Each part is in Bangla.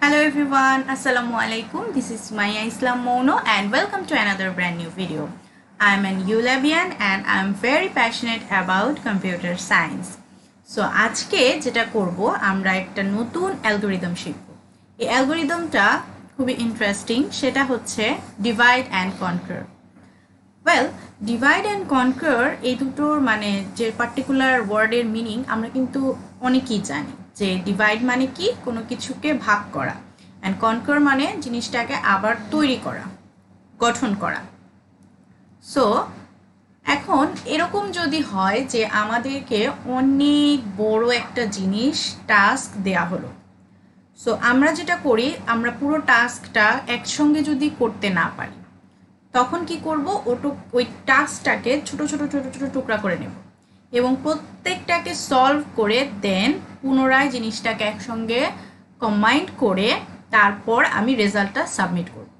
Hello everyone, Assalamu alaikum. This is Maya Islam Mono and welcome to another brand new video. I'm an ULabian and I'm very passionate about computer science. So আজকে যেটা করব আমরা একটা নতুন অ্যালগরিদম শিখব। এই অ্যালগরিদমটা খুবই ইন্টারেস্টিং, সেটা হচ্ছে divide and conquer. Well, divide and conquer এই দুটোর মানে যে পার্টিকুলার ওয়ার্ডের মিনিং আমরা কিন্তু অনেকেই জানি যে ডিভাইড মানে কি, কোনো কিছুকে ভাগ করা, অ্যান্ড কনকার মানে জিনিসটাকে আবার তৈরি করা, গঠন করা। সো এখন এরকম যদি হয় যে আমাদেরকে অনেক বড় একটা জিনিস টাস্ক দেয়া হলো, সো আমরা যেটা করি, আমরা পুরো টাস্কটা একসঙ্গে যদি করতে না পারি তখন কি করব, ওই টাস্কটাকে ছোট ছোট ছোট ছোট টুকরা করে নেব এবং প্রত্যেকটাকে সলভ করে দেন পুনরায় জিনিসটাকে একসঙ্গে কম্বাইন করে তারপর আমি রেজাল্টটা সাবমিট করব।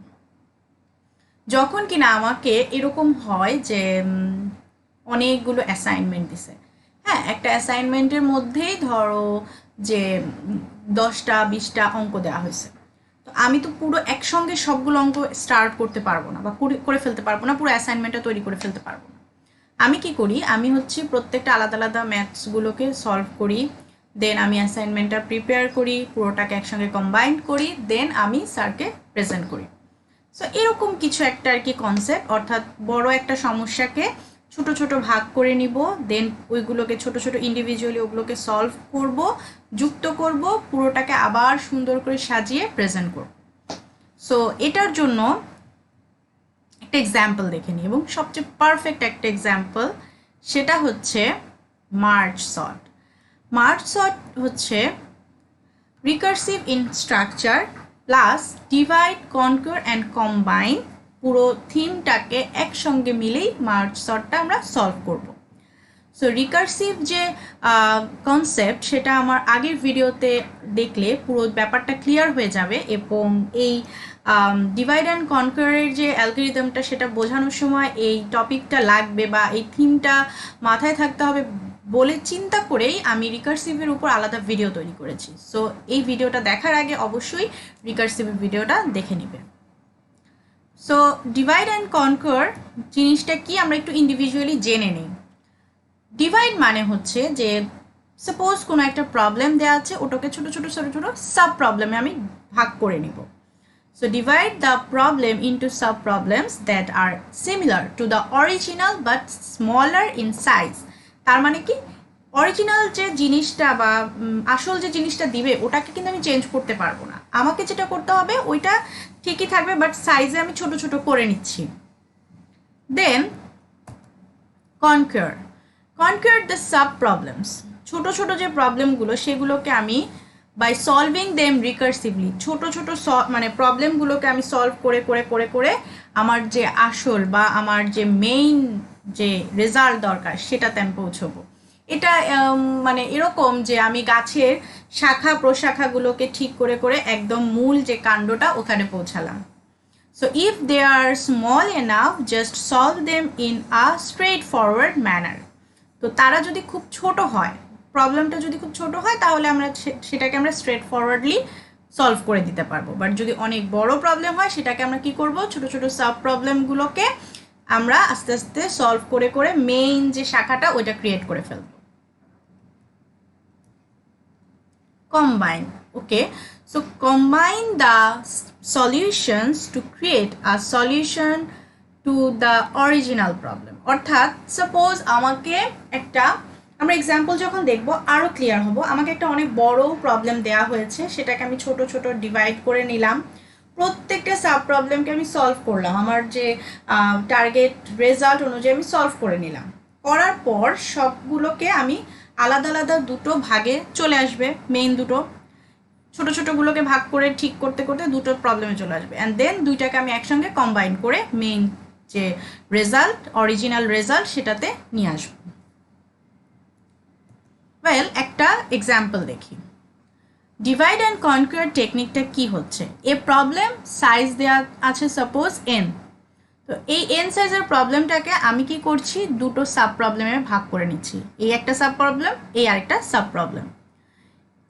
যখন কিনা আমাকে এরকম হয় যে অনেকগুলো অ্যাসাইনমেন্ট দিছে, হ্যাঁ, একটা অ্যাসাইনমেন্টের মধ্যেই ধরো যে 10টা 20টা অঙ্ক দেওয়া হয়েছে, তো আমি তো পুরো একসঙ্গে সবগুলো অঙ্ক স্টার্ট করতে পারবো না বা করে ফেলতে পারবো না, পুরো অ্যাসাইনমেন্টটা তৈরি করে ফেলতে পারবো না। আমি কি করি, আমি হচ্ছে প্রত্যেকটা আলাদা আলাদা ম্যাথসগুলোকে সলভ করি, দেন আমি অ্যাসাইনমেন্টটা প্রিপেয়ার করি, পুরোটাকে একসঙ্গে কম্বাইন করি, দেন আমি স্যারকে প্রেজেন্ট করি। সো এরকম কিছু একটা আর কি কনসেপ্ট, অর্থাৎ বড় একটা সমস্যাকে ছোট ছোট ভাগ করে নিব, দেন ওইগুলোকে ছোট ছোট ইন্ডিভিজুয়ালি ওগুলোকে সলভ করব, যুক্ত করব, পুরোটাকে আবার সুন্দর করে সাজিয়ে প্রেজেন্ট করব। সো এটার জন্য একটা এক্সাম্পল দেখে নিই, এবং সবচেয়ে পারফেক্ট একটা এক্সাম্পল সেটা হচ্ছে মার্জ সর্ট। মার্জ সর্ট হচ্ছে recursive in structure plus divide, কনকার and combine, পুরো থিমটাকে একসঙ্গে মিলেই মার্জ সর্টটা আমরা সলভ করব। সো রিকার্সিভ যে কনসেপ্ট সেটা আমার আগের ভিডিওতে দেখলে পুরো ব্যাপারটা ক্লিয়ার হয়ে যাবে, এবং এই ডিভাইড অ্যান্ড কনকারের যে অ্যালগরিদমটা সেটা বোঝানোর সময় এই টপিকটা লাগবে বা এই থিমটা মাথায় থাকতে হবে বলে চিন্তা করেই আমি রিকার্সিভের উপর আলাদা ভিডিও তৈরি করেছি। সো এই ভিডিওটা দেখার আগে অবশ্যই রিকার্সিভের ভিডিওটা দেখে নেবে। সো ডিভাইড অ্যান্ড কনকার জিনিসটা কি আমরা একটু ইন্ডিভিজুয়ালি জেনে নিই। ডিভাইড মানে হচ্ছে যে সাপোজ কোনো একটা প্রবলেম দেওয়া আছে, ওটাকে ছোটো ছোটো ছোটো ছোটো সাব প্রবলেমে আমি ভাগ করে নিব। So divide the problem into sub problems that are similar to the original but smaller in size. তার মানে কি, অরিজিনাল যে জিনিসটা বা আসল যে জিনিসটা দিবে ওটাকে কিন্তু আমি চেঞ্জ করতে পারবো না, আমাকে যেটা করতে হবে ওইটা ঠিকই থাকবে বাট সাইজে আমি ছোট ছোট করে নিচ্ছি। দেন কনকার, কনকার দ্য সাব প্রবলেমস, ছোট ছোট যে প্রবলেমগুলো সেগুলোকে আমি বাই সলভিং দেম রিকার্সিভলি, ছোট ছোট মানে প্রবলেমগুলোকে আমি সলভ করে করে করে করে আমার যে আসল বা আমার যে মেইন যে রেজাল্ট দরকার সেটাতে আমি পৌঁছবো। এটা মানে এরকম যে আমি গাছের শাখা প্রশাখাগুলোকে ঠিক করে করে একদম মূল যে কাণ্ডটা ওখানে পৌঁছালাম। So if they are small enough just solve them in a straightforward manner. তো তারা যদি খুব ছোট হয়, প্রবলেমটা যদি খুব ছোট হয় তাহলে আমরা সেটাকে আমরা স্ট্রেট ফরওয়ার্ডলি সলভ করে দিতে পারবো, বাট যদি অনেক বড় প্রবলেম হয় সেটাকে আমরা কি করব, ছোট ছোট সাব প্রবলেমগুলোকে আমরা আস্তে আস্তে সলভ করে করে মেইন যে শাখাটা ওইটা ক্রিয়েট করে ফেলবো। Combine, okay, so combine the solutions to create a solution to the original problem. অর্থাৎ সাপোজ আমাকে একটা, আমরা এক্সাম্পল যখন দেখব আরও ক্লিয়ার হব, আমাকে একটা অনেক বড় প্রবলেম দেওয়া হয়েছে, সেটাকে আমি ছোট ছোট ডিভাইড করে নিলাম, প্রত্যেকটা সাব প্রবলেমকে আমি সলভ করলাম, আমার যে টার্গেট রেজাল্ট অনুযায়ী আমি সলভ করে নিলাম, করার পর সবগুলোকে আমি আলাদা আলাদা দুটো ভাগে চলে আসবে, মেইন দুটো, ছোটো ছোটোগুলোকে ভাগ করে ঠিক করতে করতে দুটো প্রবলেমে চলে আসবে, অ্যান্ড দেন দুইটাকে আমি একসঙ্গে কম্বাইন করে মেইন যে রেজাল্ট, অরিজিনাল রেজাল্ট সেটাতে নিয়ে আসবো। ওয়েল, একটা এক্সাম্পল দেখি। ডিভাইড অ্যান্ড কনকার টেকনিকটা কি হচ্ছে, এ প্রবলেম সাইজ দেওয়া আছে সাপোজ এন, তো এই এন সাইজের প্রবলেমটাকে আমি কি করছি, দুটো সাব প্রবলেমে ভাগ করে নিচ্ছি, এই একটা সাব প্রবলেম, এই আরেকটা সাব প্রবলেম।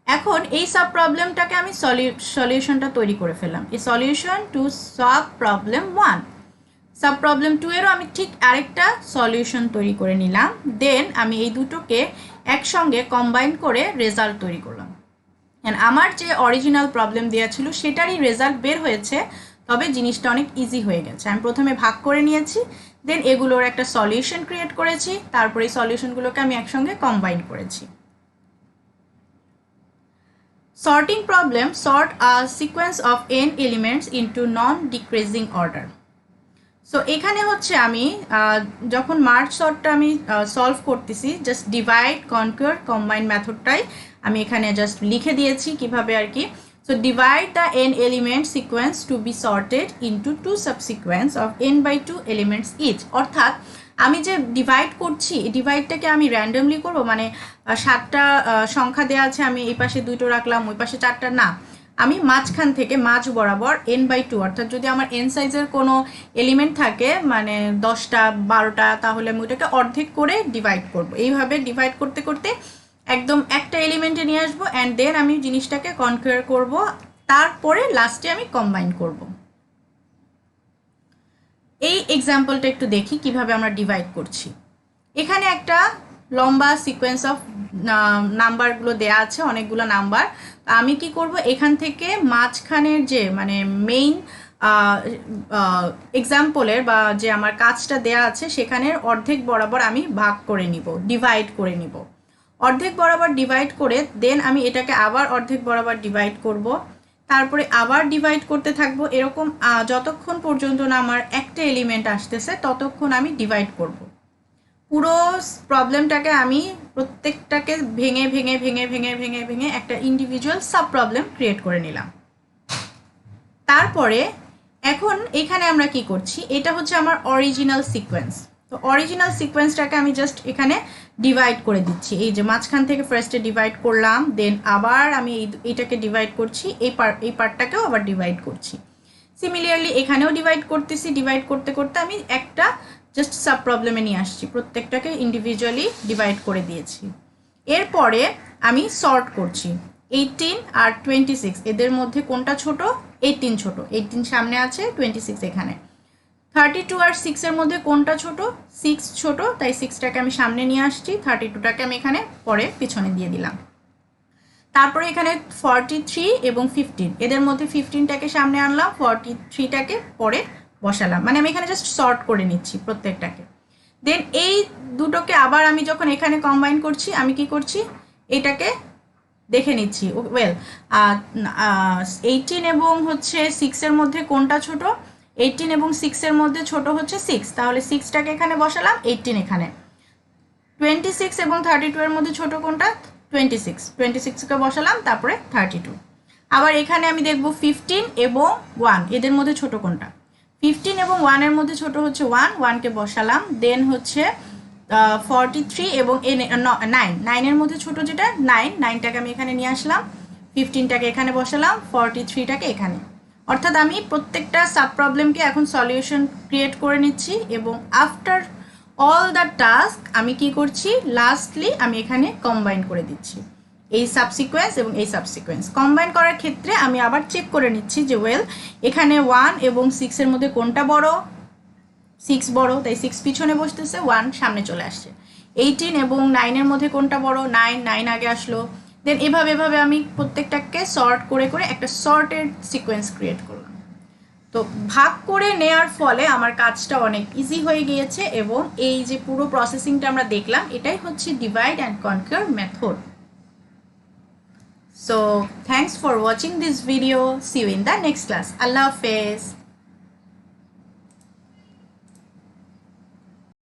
এখন এই সাব প্রবলেমটাকে আমি সলিউশনটা তৈরি করে ফেললাম। এই solution to sub problem 1, sub problem 2 এরও আমি ঠিক আরেকটা সলিউশন তৈরি করে নিলাম। দেন আমি এই দুটোকে একসঙ্গে কম্বাইন করে রেজাল্ট তৈরি করলাম। অ্যান্ড আমার যে অরিজিনাল প্রবলেম দেওয়া ছিল সেটারই রেজাল্ট বের হয়েছে, তবে জিনিসটা অনেক ইজি হয়ে গেছে। আমি প্রথমে ভাগ করে নিয়েছি, দেন এগুলোর একটা সলিউশন ক্রিয়েট করেছি, তারপরে এই সলিউশনগুলোকে আমি একসঙ্গে কম্বাইন করেছি। Sorting problem: sort a sequence of n elements into non-decreasing order. So এখানে হচ্ছে আমি যখন মার্জ সর্টটা আমি সলভ করতেছি, জাস্ট ডিভাইড, কনকার, কম্বাইন মেথডটাই আমি এখানে জাস্ট লিখে দিয়েছি কিভাবে আর কি। So divide the n element sequence to be sorted into 2 subsequence of n/2 elements each. অর্থাৎ আমি যে ডিভাইড করছি, এই ডিভাইডটাকে আমি র্যান্ডমলি করব, মানে 7টা সংখ্যা দেওয়া আছে, আমি এই পাশে 2টো রাখলাম, ওই পাশে 4টা, না, আমি মাঝখান থেকে মাঝ বরাবর n/2, অর্থাৎ যদি আমার n সাইজের কোনো এলিমেন্ট থাকে, মানে 10টা 12টা, তাহলে আমি ওটাকে অর্ধেক করে ডিভাইড করব। এইভাবে ডিভাইড করতে করতে একদম একটা এলিমেন্টে নিয়ে আসবো, অ্যান্ড দেন আমি জিনিসটাকে কনকার করব, তারপরে লাস্টে আমি কম্বাইন করব। এই এক্সাম্পলটা একটু দেখি কিভাবে আমরা ডিভাইড করছি। এখানে একটা লম্বা সিকোয়েন্স অফ নাম্বারগুলো দেয়া আছে, অনেকগুলো নাম্বার। আমি কি করব, এখান থেকে মাঝখানের যে মানে মেইন এক্সাম্পলের বা যে আমার কাজটা দেয়া আছে সেখানের অর্ধেক বরাবর আমি ভাগ করে নিব, ডিভাইড করে নিব। অর্ধেক বরাবর ডিভাইড করে দেন আমি এটাকে আবার অর্ধেক বরাবর ডিভাইড করব, তারপরে আবার ডিভাইড করতে থাকবো, এরকম যতক্ষণ পর্যন্ত না আমার একটা এলিমেন্ট আসতেছে ততক্ষণ আমি ডিভাইড করব। পুরো প্রবলেমটাকে আমি প্রত্যেকটাকে ভেঙে ভেঙে ভেঙে ভেঙে ভেঙে ভেঙে একটা ইন্ডিভিজুয়াল সাব প্রবলেম ক্রিয়েট করে নিলাম। তারপরে এখন এখানে আমরা কি করছি, এটা হচ্ছে আমার অরিজিনাল সিকোয়েন্স। তো অরিজিনাল সিকোয়েন্সটাকে আমি জাস্ট এখানে ডিভাইড করে দিচ্ছি। এই যে মাঝখান থেকে ফার্স্টে ডিভাইড করলাম, দেন আবার আমি এইটাকে ডিভাইড করছি, এই পার্টটাকেও আবার ডিভাইড করছি। সিমিলারলি এখানেও ডিভাইড করতেছি, ডিভাইড করতে করতে আমি একটা জাস্ট সাব প্রবলেমে নিয়ে আসছি, প্রত্যেকটাকে ইন্ডিভিজুয়ালি ডিভাইড করে দিয়েছি। এরপরে আমি সর্ট করছি। 18 আর 26 এদের মধ্যে কোনটা ছোট? 18 ছোট, 18 সামনে আছে, 26 এখানে। 32 আর 6 এর মধ্যে কোনটা ছোট? 6 ছোট, তাই 6টাকে আমি সামনে নিয়ে আসছি, 32টাকে আমি এখানে পরে পিছনে দিয়ে দিলাম। তারপরে এখানে 43 এবং 15 এদের মধ্যে 15টাকে সামনে আনলাম, 43টাকে পরে বসালাম, মানে আমি এখানে জাস্ট সর্ট করে নিচ্ছি প্রত্যেকটাকে। দেন এই দুটোকে আবার আমি যখন এখানে কম্বাইন করছি, আমি কি করছি, এটাকে দেখে নিচ্ছি। ওয়েল 18 এবং হচ্ছে 6 এর মধ্যে কোনটা ছোট? 18 এবং 6 এর মধ্যে ছোট হচ্ছে 6, তাহলে 6টাকে এখানে বসালাম, 18 এখানে। 26 এবং 32 এর মধ্যে ছোট কোনটা? 26কে বসালাম, তারপরে 32। আবার এখানে আমি দেখব 15 এবং 1 এদের মধ্যে ছোট কোনটা? 15 এবং 1 এর মধ্যে ছোট হচ্ছে 1কে বসালাম। দেন হচ্ছে 43 এবং 9 এর মধ্যে ছোট যেটা 9টাকে আমি এখানে নিয়ে আসলাম, 15টাকে এখানে বসালাম, 43টাকে এখানে। অর্থাৎ আমি প্রত্যেকটা সাব প্রবলেমকে এখন সলিউশন ক্রিয়েট করে নিচ্ছি, এবং আফটার অল দ্য টাস্ক আমি কি করছি, লাস্টলি আমি এখানে কম্বাইন করে দিচ্ছি এই সাবসিকোয়েন্স এবং এই সাবসিকোয়েন্স। কম্বাইন করার ক্ষেত্রে আমি আবার চেক করে নিচ্ছি যে ওয়েল এখানে 1 এবং 6 এর মধ্যে কোনটা বড়? 6 বড়, তাই 6 পিছনে বসতেছে, 1 সামনে চলে আসছে। 18 এবং 9 এর মধ্যে কোনটা বড়? 9 আগে আসলো। দেন এভাবে আমি প্রত্যেকটাকে সর্ট করে করে একটা সর্টেড সিকোয়েন্স ক্রিয়েট করলাম। তো ভাগ করে নেয়ার ফলে আমার কাজটা অনেক ইজি হয়ে গিয়েছে, এবং এই যে পুরো প্রসেসিংটা আমরা দেখলাম, এটাই হচ্ছে divide and কনকার method. So thanks for watching this video. See you in the next class. Allah Hafiz.